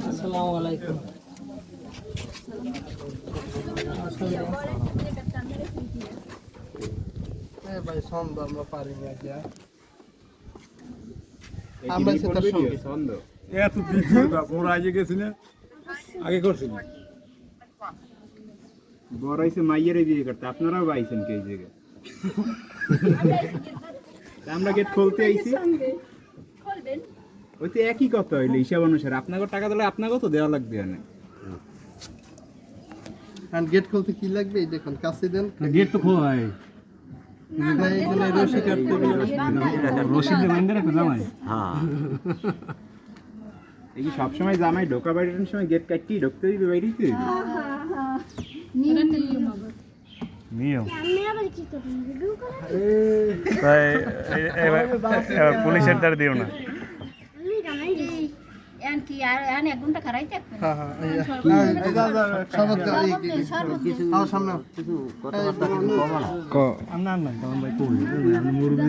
আসসালামু আলাইকুম। ভাই সন্ধ্যা আমরা পারি না যা আমরা সেটা সন্ধ্যা এত দিন মোরা আগে গেছি না আগে করছিল বড় হইছে মাইয়ের বিয়ে করতে আপনারাও বাইছেন কে জায়গায় আমরা গেট খুলতে আইছি ওই তো একই কথা হইলো হিসাব অনুসারে আপনাকে টাকা দিলে আপনাকে তো দেওয়া লাগবে না আর গেট খুলতে কি লাগবে এই দেখুন কাছে দেন গেট তো খোলা হয় রশি কাটতে রশিদ মাইন্ডে রাখো জামাই হ্যাঁ এই কি সবসময় জামাই ঢোকা বাইরের সময় গেট কাটতে ঢুকতে দিবে বাইরে দিতে নিয়ম তাই এবার পুলিশের দ্বার দিও না হ্যাঁ সামনে মুরগি